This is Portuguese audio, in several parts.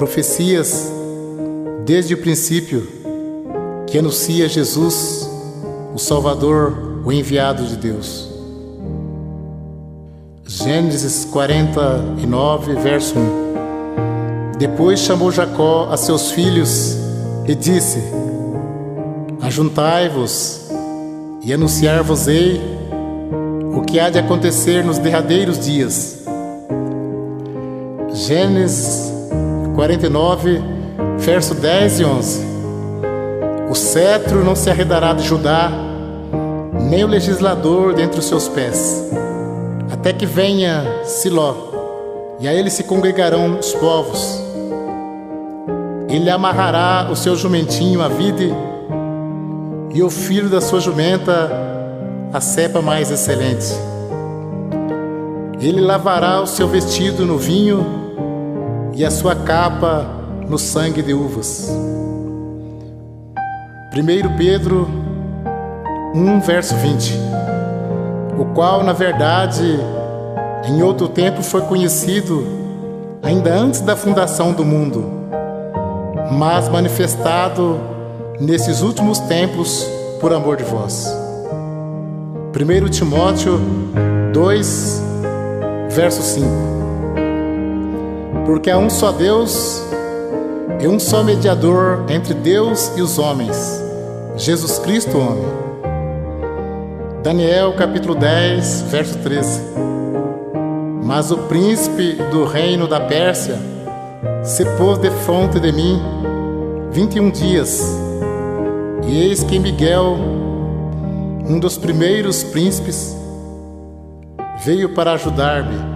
profecias desde o princípio que anuncia Jesus, o Salvador, o enviado de Deus. Gênesis 49, verso 1. Depois chamou Jacó a seus filhos e disse: Ajuntai-vos e anunciar-vos-ei o que há de acontecer nos derradeiros dias. Gênesis 49, verso 10 e 11. O cetro não se arredará de Judá, nem o legislador dentre os seus pés, até que venha Siló, e a ele se congregarão os povos. Ele amarrará o seu jumentinho à vide, e o filho da sua jumenta a cepa mais excelente. Ele lavará o seu vestido no vinho e a sua capa no sangue de uvas. 1 Pedro 1, verso 20. O qual, na verdade, em outro tempo foi conhecido, ainda antes da fundação do mundo, mas manifestado nesses últimos tempos por amor de vós. 1 Timóteo 2, verso 5. Porque há um só Deus e um só mediador entre Deus e os homens, Jesus Cristo, homem. Daniel capítulo 10, verso 13. Mas o príncipe do reino da Pérsia se pôs defronte de mim 21 dias, e eis que Miguel, um dos primeiros príncipes, veio para ajudar-me,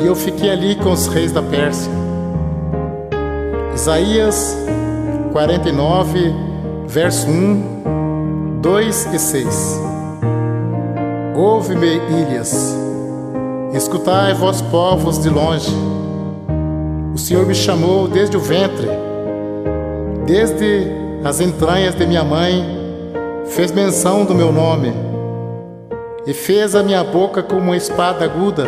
e eu fiquei ali com os reis da Pérsia. Isaías 49, verso 1, 2 e 6. Ouve-me, ilhas, escutai, vós povos de longe. O Senhor me chamou desde o ventre, desde as entranhas de minha mãe, fez menção do meu nome, e fez a minha boca como uma espada aguda,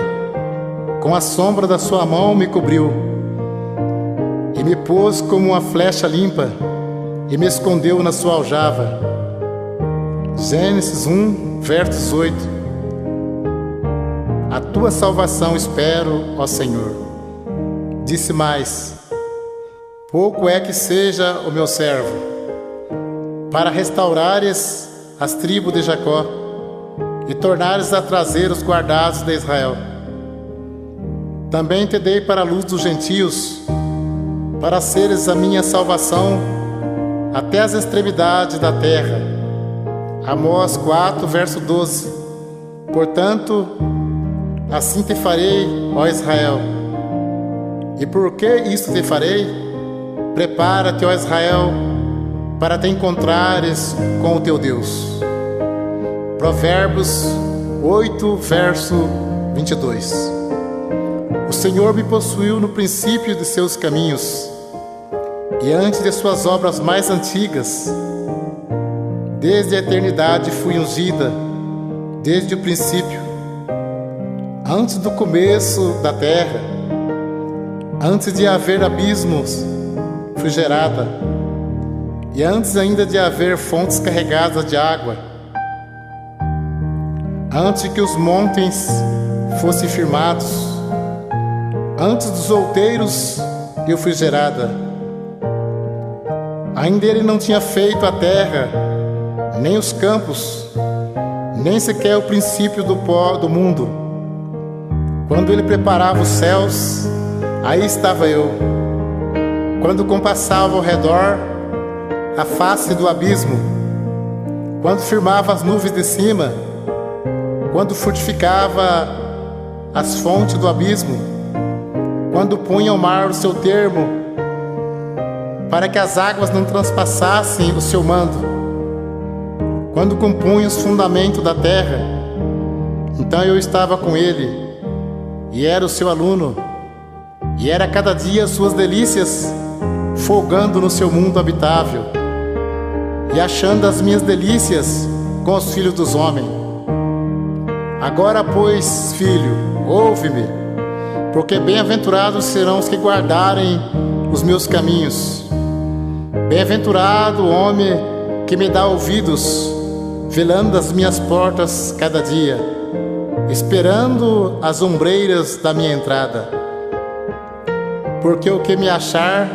com a sombra da sua mão me cobriu, e me pôs como uma flecha limpa, e me escondeu na sua aljava. Gênesis 1, verso 18. A tua salvação espero, ó Senhor. Disse mais: pouco é que seja o meu servo, para restaurares as tribos de Jacó, e tornares a trazer os guardados de Israel. Também te dei para a luz dos gentios, para seres a minha salvação até as extremidades da terra. Amós 4, verso 12. Portanto, assim te farei, ó Israel. E por que isto te farei? Prepara-te, ó Israel, para te encontrares com o teu Deus. Provérbios 8, verso 22. O Senhor me possuiu no princípio de seus caminhos, e antes de suas obras mais antigas. Desde a eternidade fui ungida, desde o princípio, antes do começo da terra, antes de haver abismos, fui gerada, e antes ainda de haver fontes carregadas de água, antes que os montes fossem firmados, antes dos outeiros eu fui gerada. Ainda ele não tinha feito a terra, nem os campos, nem sequer o princípio do pó do mundo. Quando ele preparava os céus, aí estava eu. Quando compassava ao redor a face do abismo, quando firmava as nuvens de cima, quando fortificava as fontes do abismo, quando punha ao mar o seu termo, para que as águas não transpassassem o seu mando, quando compunha os fundamentos da terra, então eu estava com ele, e era o seu aluno, e era cada dia suas delícias, folgando no seu mundo habitável, e achando as minhas delícias com os filhos dos homens. Agora, pois, filho, ouve-me, porque bem-aventurados serão os que guardarem os meus caminhos. Bem-aventurado o homem que me dá ouvidos, velando as minhas portas cada dia, esperando as ombreiras da minha entrada. Porque o que me achar,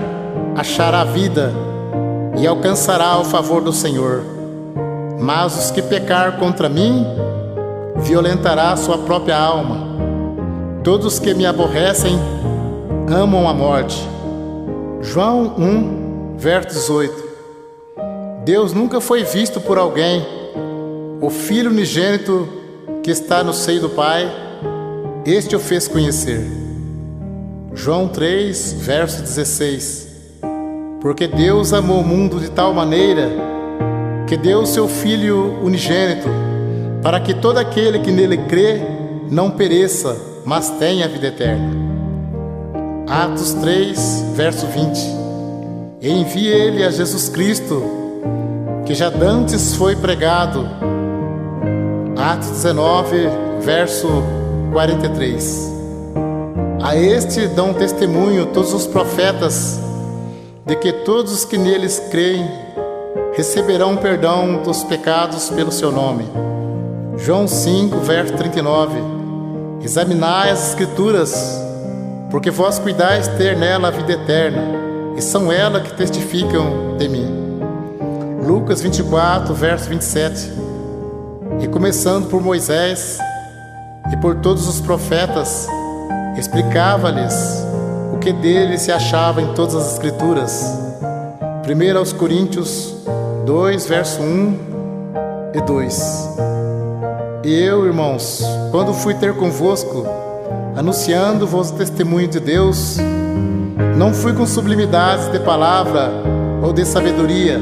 achará vida e alcançará o favor do Senhor. Mas os que pecar contra mim, violentará sua própria alma. Todos que me aborrecem amam a morte. João 1, verso 18. Deus nunca foi visto por alguém. O Filho unigênito que está no seio do Pai, este o fez conhecer. João 3, verso 16. Porque Deus amou o mundo de tal maneira que deu o seu Filho unigênito, para que todo aquele que nele crê não pereça, mas tenha a vida eterna. Atos 3, verso 20. E envie ele a Jesus Cristo, que já dantes foi pregado. Atos 19, verso 43. A este dão testemunho todos os profetas, de que todos os que neles creem receberão perdão dos pecados pelo seu nome. João 5, verso 39. Examinai as Escrituras, porque vós cuidais ter nela a vida eterna, e são elas que testificam de mim. Lucas 24, verso 27. E começando por Moisés e por todos os profetas, explicava-lhes o que dele se achava em todas as Escrituras. 1 aos Coríntios 2, verso 1 e 2. E eu, irmãos, quando fui ter convosco, anunciando-vos o testemunho de Deus, não fui com sublimidades de palavra ou de sabedoria,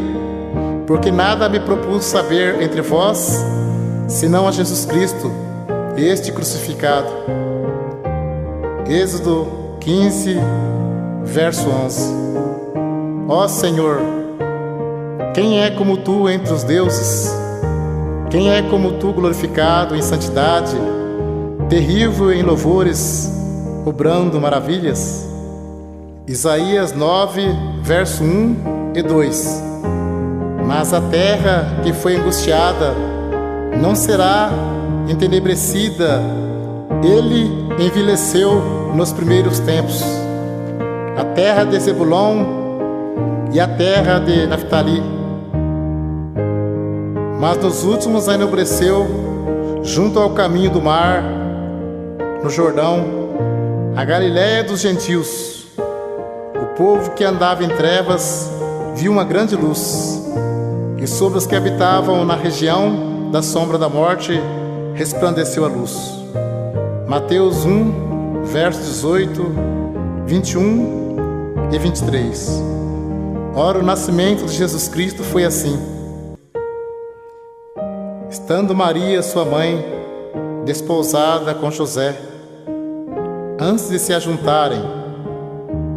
porque nada me propus saber entre vós, senão a Jesus Cristo, este crucificado. Êxodo 15, verso 11. Ó Senhor, quem é como tu entre os deuses? Quem é como tu glorificado em santidade, terrível em louvores, obrando maravilhas? Isaías 9, verso 1 e 2. Mas a terra que foi angustiada não será entenebrecida. Ele envelheceu nos primeiros tempos. A terra de Zebulon e a terra de Naftali. Mas nos últimos a enobreceu junto ao caminho do mar, no Jordão, a Galiléia dos gentios. O povo que andava em trevas viu uma grande luz, e sobre os que habitavam na região da sombra da morte resplandeceu a luz. Mateus 1, verso 18, 21 e 23. Ora, o nascimento de Jesus Cristo foi assim. Estando Maria, sua mãe, desposada com José, antes de se ajuntarem,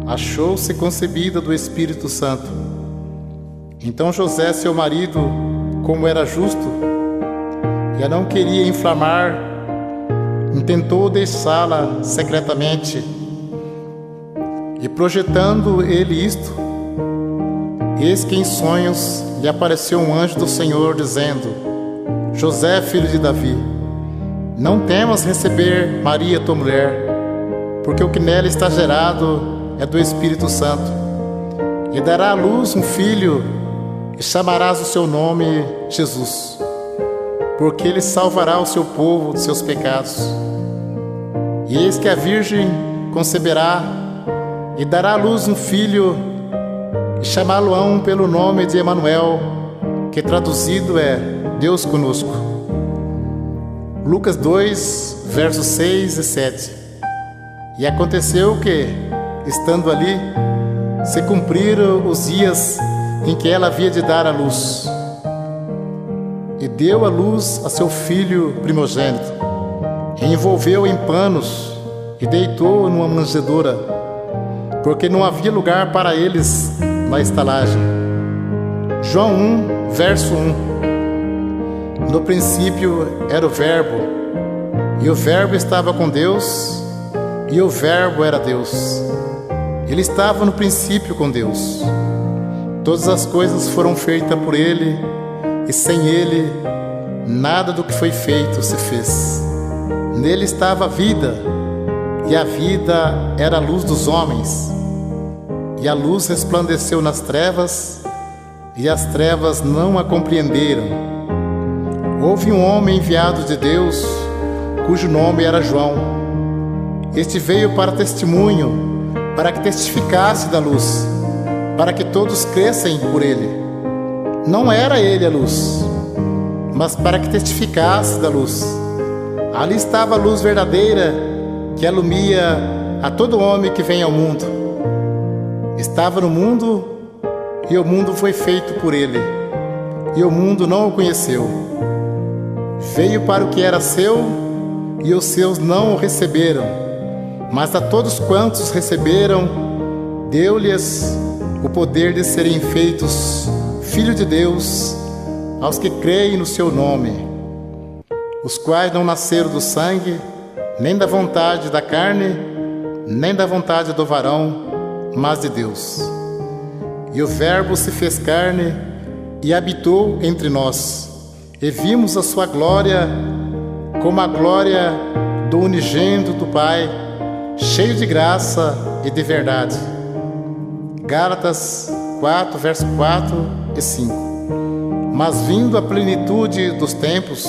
achou-se concebida do Espírito Santo. Então José, seu marido, como era justo e a não queria inflamar, intentou deixá-la secretamente. E projetando ele isto, eis que em sonhos lhe apareceu um anjo do Senhor, dizendo: José, filho de Davi, não temas receber Maria, tua mulher, porque o que nela está gerado é do Espírito Santo. E dará à luz um filho, e chamarás o seu nome Jesus, porque ele salvará o seu povo de seus pecados. E eis que a Virgem conceberá, e dará à luz um filho, e chamá-lo-ão pelo nome de Emanuel, que traduzido é Deus conosco. Lucas 2, versos 6 e 7. E aconteceu que, estando ali, se cumpriram os dias em que ela havia de dar à luz. E deu à luz a seu filho primogênito, e envolveu em panos, e deitou numa manjedoura, porque não havia lugar para eles na estalagem. João 1, verso 1. No princípio era o Verbo, e o Verbo estava com Deus, e o Verbo era Deus. Ele estava no princípio com Deus. Todas as coisas foram feitas por Ele, e sem Ele, nada do que foi feito se fez. Nele estava a vida, e a vida era a luz dos homens. E a luz resplandeceu nas trevas, e as trevas não a compreenderam. Houve um homem enviado de Deus, cujo nome era João. Este veio para testemunho, para que testificasse da luz, para que todos crescem por ele. Não era ele a luz, mas para que testificasse da luz. Ali estava a luz verdadeira, que alumia a todo homem que vem ao mundo. Estava no mundo, e o mundo foi feito por ele, e o mundo não o conheceu. Veio para o que era seu, e os seus não o receberam. Mas a todos quantos receberam, deu-lhes o poder de serem feitos filhos de Deus, aos que creem no seu nome, os quais não nasceram do sangue, nem da vontade da carne, nem da vontade do varão, mas de Deus. E o Verbo se fez carne e habitou entre nós, e vimos a sua glória, como a glória do unigênito do Pai, cheio de graça e de verdade. Gálatas 4, verso 4 e 5. Mas vindo a plenitude dos tempos,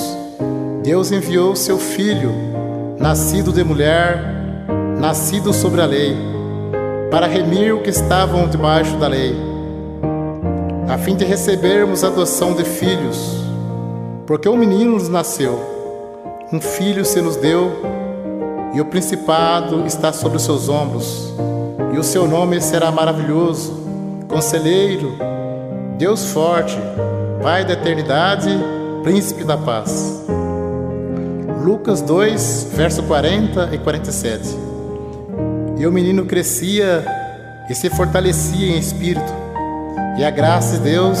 Deus enviou seu Filho, nascido de mulher, nascido sobre a lei, para remir o que estavam debaixo da lei, a fim de recebermos a adoção de filhos. Porque um menino nos nasceu, um filho se nos deu, e o principado está sobre os seus ombros, e o seu nome será maravilhoso, Conselheiro, Deus forte, Pai da eternidade, Príncipe da paz. Lucas 2, verso 40 e 47. E o menino crescia e se fortalecia em espírito, e a graça de Deus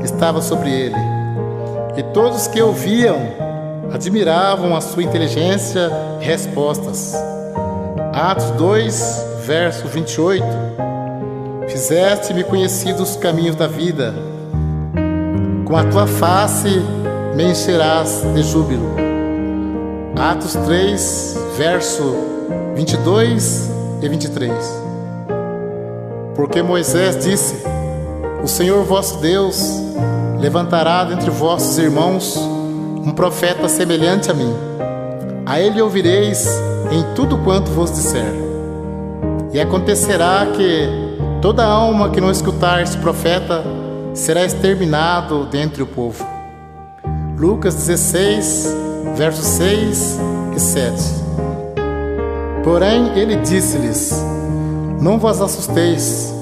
estava sobre ele. E todos que ouviam admiravam a sua inteligência e respostas. Atos 2, verso 28. Fizeste-me conhecidos os caminhos da vida, com a tua face me encherás de júbilo. Atos 3, verso 22 e 23. Porque Moisés disse: o Senhor vosso Deus levantará dentre vossos irmãos um profeta semelhante a mim. A ele ouvireis em tudo quanto vos disser. E acontecerá que toda alma que não escutar este profeta será exterminado dentre o povo. Lucas 16, versos 6 e 7. Porém ele disse-lhes: não vos assusteis,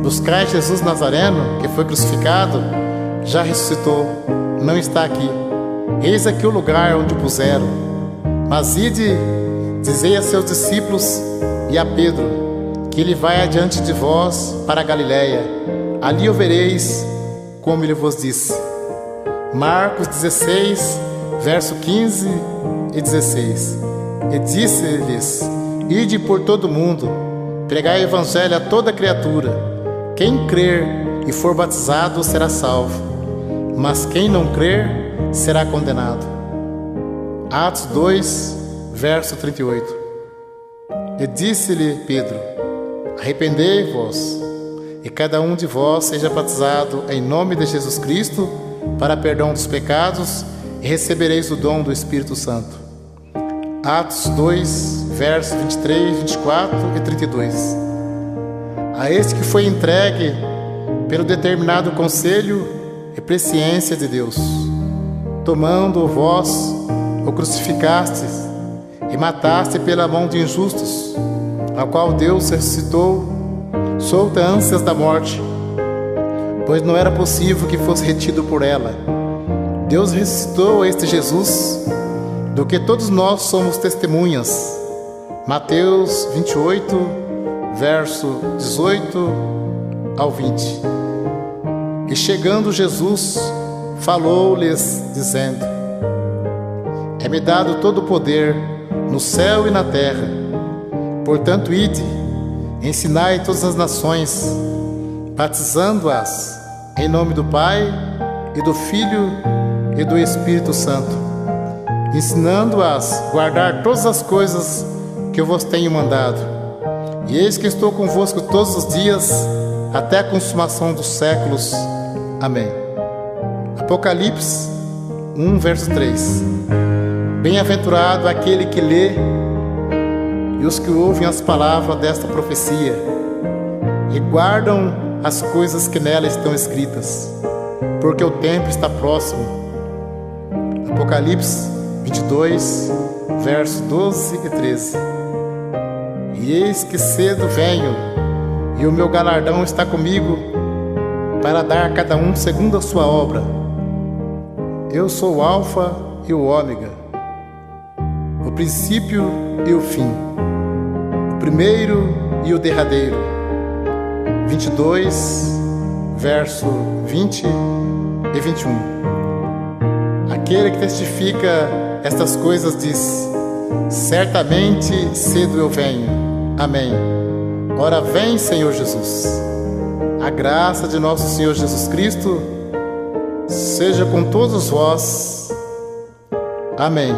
buscai Jesus Nazareno, que foi crucificado, já ressuscitou, não está aqui. Eis aqui o lugar onde o puseram. Mas ide, dizei a seus discípulos e a Pedro, que ele vai adiante de vós para a Galiléia. Ali o vereis, como ele vos disse. Marcos 16, verso 15 e 16. E disse-lhes: ide por todo o mundo, pregai o evangelho a toda criatura. Quem crer e for batizado será salvo, mas quem não crer será condenado. Atos 2, verso 38. E disse-lhe Pedro: arrependei-vos, e cada um de vós seja batizado em nome de Jesus Cristo, para perdão dos pecados, e recebereis o dom do Espírito Santo. Atos 2, versos 23, 24 e 32. A este que foi entregue pelo determinado conselho e presciência de Deus, tomando vós, o crucificastes e mataste pela mão de injustos, ao qual Deus ressuscitou, solta ânsias da morte, pois não era possível que fosse retido por ela. Deus ressuscitou este Jesus, do que todos nós somos testemunhas. Mateus 28, verso 18 ao 20. E chegando Jesus, falou-lhes, dizendo: é-me dado todo o poder no céu e na terra. Portanto, ide Ensinai todas as nações, batizando-as em nome do Pai, e do Filho, e do Espírito Santo, ensinando-as a guardar todas as coisas que eu vos tenho mandado. E eis que estou convosco todos os dias, até a consumação dos séculos. Amém. Apocalipse 1, verso 3. Bem-aventurado aquele que lê e os que ouvem as palavras desta profecia e guardam as coisas que nela estão escritas, porque o tempo está próximo. Apocalipse 22, versos 12 e 13. E eis que cedo venho, e o meu galardão está comigo, para dar a cada um segundo a sua obra. Eu sou o Alfa e o Ômega, o princípio e o fim, o primeiro e o derradeiro. 22, verso 20 e 21. Aquele que testifica estas coisas diz: certamente cedo eu venho. Amém. Ora vem, Senhor Jesus. A graça de nosso Senhor Jesus Cristo seja com todos vós. Amém.